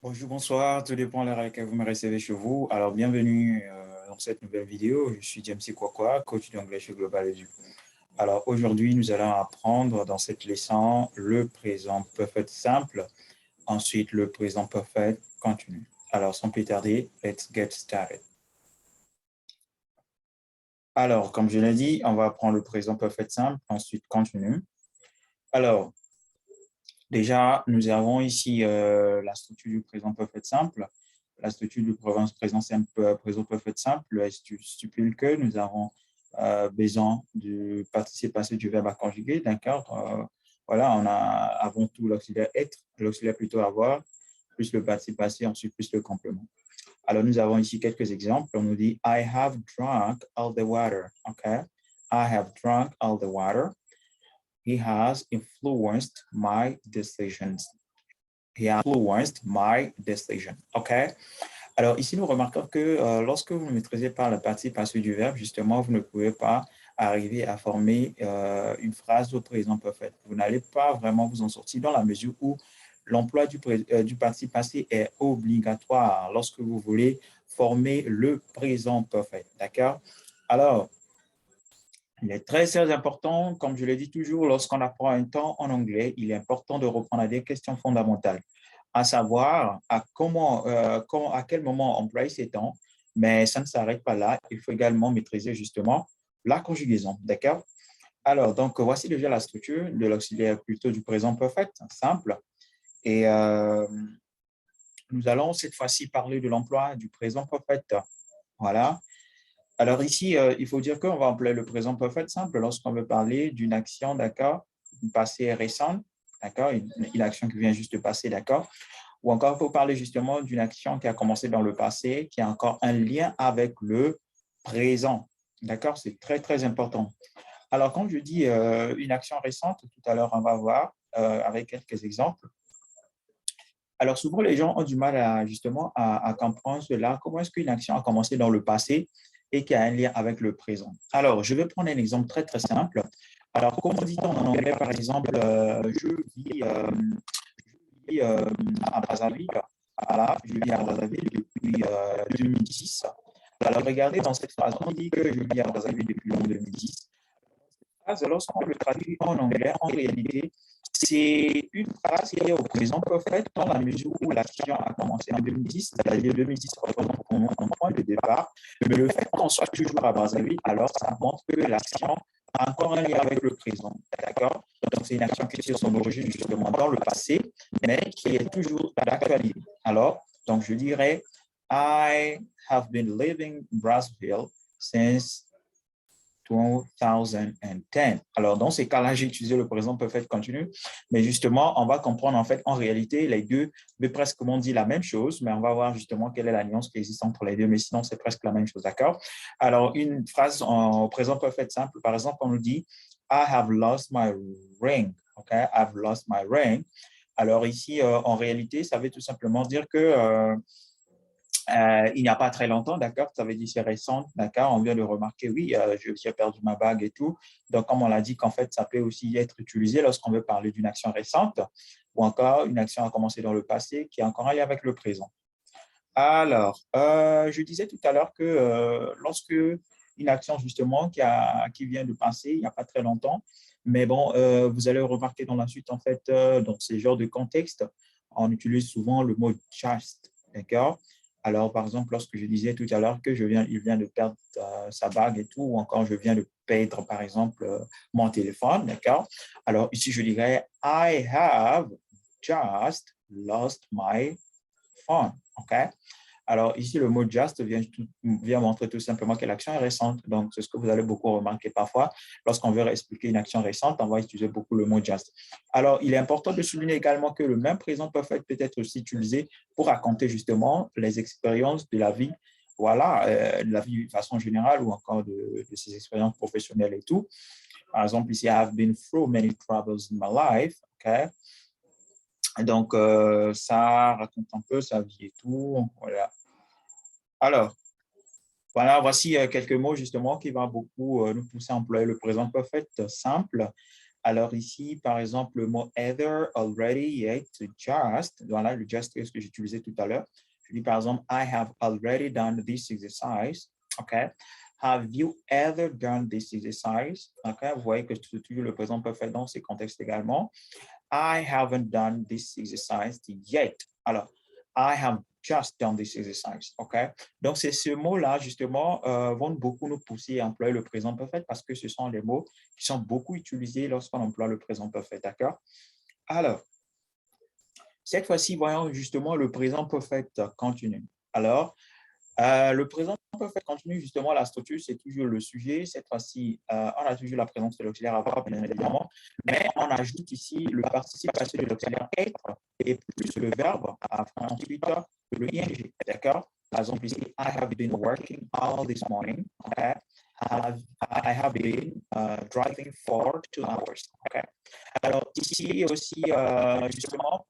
Bonjour, bonsoir, tout dépend de l'heure à laquelle vous me recevez chez vous. Alors, bienvenue dans cette nouvelle vidéo. Je suis James Kwakwa, coach d'anglais chez Global Edu. Alors, aujourd'hui, nous allons apprendre dans cette leçon le présent perfect simple, ensuite le présent perfect continu. Alors, sans plus tarder, let's get started. Alors, comme je l'ai dit, on va apprendre le présent perfect simple, ensuite continu. Alors, déjà, nous avons ici la structure du présent perfect simple. La structure du présent simple, présent perfect simple stipule que nous avons besoin du participe passé du verbe à conjuguer, d'accord? Voilà, on a avant tout l'auxiliaire être, l'auxiliaire plutôt avoir, plus le participe passé, ensuite plus le complément. Alors, nous avons ici quelques exemples. On nous dit I have drunk all the water. OK? I have drunk all the water. He has influenced my decisions. He has influenced my decision. OK? Alors, ici, nous remarquons que lorsque vous ne maîtrisez pas la partie passée du verbe, justement, vous ne pouvez pas arriver à former une phrase au présent parfait. Vous n'allez pas vraiment vous en sortir dans la mesure où l'emploi du participe passé est obligatoire lorsque vous voulez former le présent parfait. D'accord? Alors, il est très important, comme je le dis toujours, lorsqu'on apprend un temps en anglais, il est important de reprendre à des questions fondamentales, à savoir à quel moment employer ces temps, mais ça ne s'arrête pas là. Il faut également maîtriser justement la conjugaison, d'accord? Alors, donc, voici déjà la structure de l'auxiliaire plutôt du présent perfect, simple. Et nous allons cette fois-ci parler de l'emploi du présent perfect. Voilà. Alors ici, il faut dire qu'on va employer le présent perfect simple lorsqu'on veut parler d'une action, d'accord, une passé récente, d'accord, une action qui vient juste de passer, d'accord, ou encore il faut parler justement d'une action qui a commencé dans le passé, qui a encore un lien avec le présent, d'accord, c'est très important. Alors quand je dis une action récente, tout à l'heure on va voir avec quelques exemples. Alors souvent les gens ont du mal à comprendre cela, comment est-ce qu'une action a commencé dans le passé et qui a un lien avec le présent. Alors, je vais prendre un exemple très simple. Alors, comment dit-on en anglais, par exemple, je vis à Brazzaville. Voilà, je vis à Brazzaville depuis 2010. Alors, regardez dans cette phrase, on dit que je vis à Brazzaville depuis 2010. Lorsqu'on le traduit en anglais, en réalité, c'est une phrase qui est au présent parfait dans la mesure où l'action a commencé en 2010, c'est-à-dire 2010 représente pour nous un point de départ, mais le fait qu'on soit toujours à Brazzaville, alors ça montre que l'action a encore un lien avec le présent, d'accord? Donc c'est une action qui tire son origine justement dans le passé, mais qui est toujours d'actualité. Alors, donc je dirais, I have been living in Brazzaville since 2010. Alors, dans ces cas-là, j'ai utilisé le présent perfect continu, mais justement, on va comprendre en fait, en réalité, les deux veulent presque, comme on dit, la même chose, mais on va voir justement quelle est la nuance qui existe entre les deux, mais sinon, c'est presque la même chose, d'accord? Alors, une phrase en présent perfect simple, par exemple, on nous dit « I have lost my ring ». OK? « I've lost my ring ». Alors ici, en réalité, ça veut tout simplement dire que il n'y a pas très longtemps, d'accord, ça veut dire c'est récent, d'accord, on vient de remarquer, oui, j'ai perdu ma bague et tout. Donc, comme on l'a dit, qu'en fait, ça peut aussi être utilisé lorsqu'on veut parler d'une action récente ou encore une action a commencé dans le passé qui est encore en lien avec le présent. Alors, je disais tout à l'heure que lorsque une action justement qui vient de passer il n'y a pas très longtemps, mais bon, vous allez remarquer dans la suite, en fait, dans ces genres de contexte, on utilise souvent le mot just, d'accord? Alors, par exemple, lorsque je disais tout à l'heure que il vient de perdre sa bague et tout, ou encore je viens de perdre, par exemple, mon téléphone, d'accord? Alors, ici, je dirais I have just lost my phone, OK? Alors, ici, le mot just vient montrer tout simplement que l'action est récente. Donc, c'est ce que vous allez beaucoup remarquer parfois. Lorsqu'on veut expliquer une action récente, on va utiliser beaucoup le mot just. Alors, il est important de souligner également que le même présent perfect peut être aussi utilisé pour raconter justement les expériences de la vie, voilà, de la vie de façon générale ou encore de ses expériences professionnelles et tout. Par exemple, ici, I have been through many troubles in my life, OK? Donc, ça raconte un peu sa vie et tout. Voilà. Alors, voilà, voici quelques mots justement qui vont beaucoup nous pousser à employer le présent perfect simple. Alors ici, par exemple, le mot either, already, yet, just. Voilà, le just que j'utilisais tout à l'heure. Je dis par exemple, I have already done this exercise. OK. Have you ever done this exercise? OK. Vous voyez que c'est toujours le présent parfait dans ces contextes également. I haven't done this exercise yet. Alors, I have just done this exercise. OK? Donc, c'est ce mot-là, justement, vont beaucoup nous pousser à employer le présent parfait parce que ce sont les mots qui sont beaucoup utilisés lorsqu'on emploie le présent parfait. D'accord? Alors, cette fois-ci, voyons justement le présent parfait continu. Alors, le présent parfait continu, justement, la structure, c'est toujours le sujet. Cette fois-ci, on a toujours la présence de l'auxiliaire avoir, bien évidemment, mais on ajoute ici le participe passé de l'auxiliaire être et plus le verbe, ensuite le ing. D'accord? Par exemple, ici, I have been working all this morning. Okay? I have been driving for 2 hours. Okay? Alors, ici aussi, justement,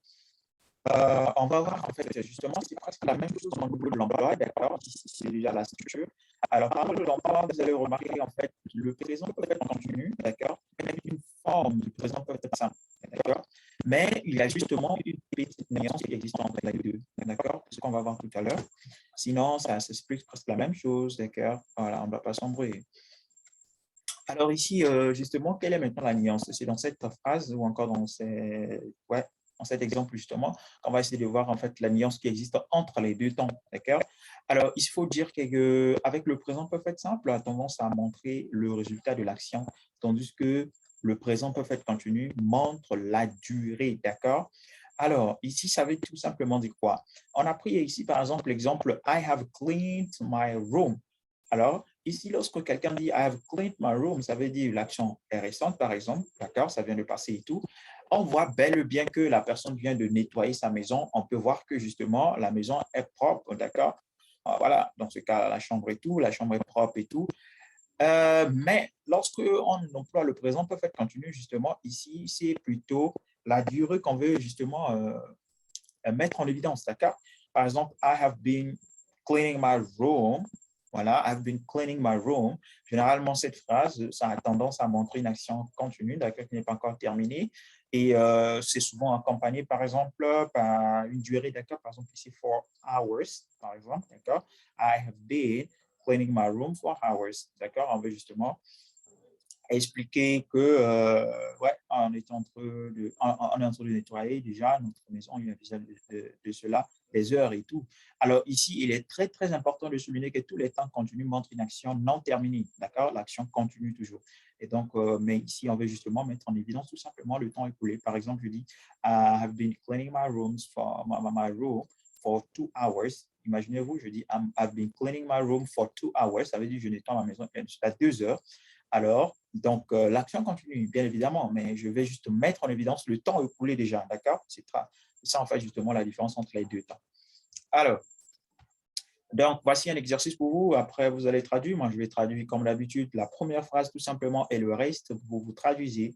on va voir, en fait, justement, c'est presque la même chose au niveau de l'emploi, d'accord? Ici, c'est déjà la structure. Alors, par exemple, de l'emploi, vous allez remarquer, en fait, le présent peut être continu, d'accord? C'est une forme du présent peut être simple, d'accord? Mais il y a justement une petite nuance qui existe entre les deux, d'accord? C'est ce qu'on va voir tout à l'heure. Sinon, ça s'explique presque la même chose, d'accord? Voilà, on ne va pas s'embrouiller. Alors ici, justement, quelle est maintenant la nuance? C'est dans cette phrase ou encore dans ces... Ouais, dans cet exemple, justement, qu'on va essayer de voir en fait la nuance qui existe entre les deux temps. D'accord? Alors, il faut dire qu'avec le présent parfait simple, a tendance à montrer le résultat de l'action, tandis que le présent parfait continu montre la durée. D'accord? Alors, ici, ça veut tout simplement dire quoi? On a pris ici, par exemple, l'exemple I have cleaned my room. Alors, ici, lorsque quelqu'un dit I have cleaned my room, ça veut dire l'action est récente, par exemple, d'accord, ça vient de passer et tout. On voit bel et bien que la personne vient de nettoyer sa maison. On peut voir que justement, la maison est propre, d'accord. Voilà, dans ce cas, la chambre et tout, la chambre est propre et tout. Mais lorsque on emploie le présent parfait continu, justement, ici, c'est plutôt la durée qu'on veut justement mettre en évidence, d'accord. Par exemple, I have been cleaning my room. Voilà, I've been cleaning my room. Généralement, cette phrase, ça a tendance à montrer une action continue, d'accord, qui n'est pas encore terminée. Et c'est souvent accompagné, par exemple, par une durée, d'accord, par exemple, ici, 4 hours, par exemple, d'accord. I have been cleaning my room for hours, d'accord. On veut justement expliquer que ouais, on est en train de nettoyer déjà notre maison, il y a déjà de cela des heures et tout. Alors ici, il est très, très important de souligner que tous les temps continus montrent une action non terminée, d'accord? L'action continue toujours. Et donc, mais ici, on veut justement mettre en évidence tout simplement le temps écoulé. Par exemple, je dis, I have been cleaning my room for 2 hours. Imaginez-vous, je dis, I've been cleaning my room for 2 hours. Ça veut dire, je nettoie ma maison jusqu'à 2 heures. Alors, donc, l'action continue, bien évidemment, mais je vais juste mettre en évidence le temps écoulé déjà, d'accord? C'est ça, en fait, justement, la différence entre les deux temps. Alors, donc, voici un exercice pour vous. Après, vous allez traduire. Moi, je vais traduire comme d'habitude la première phrase tout simplement et le reste, vous traduisez.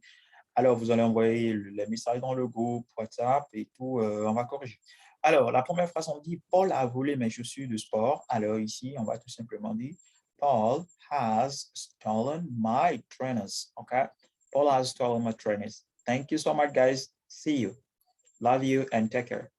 Alors, vous allez envoyer les messages dans le groupe, WhatsApp et tout. On va corriger. Alors, la première phrase, on dit « Paul a volé mes chaussures de sport ». Alors, ici, on va tout simplement dire « Paul has stolen my trainers ». OK? Paul has stolen my trainers. Thank you so much, guys. See you. Love you and take care.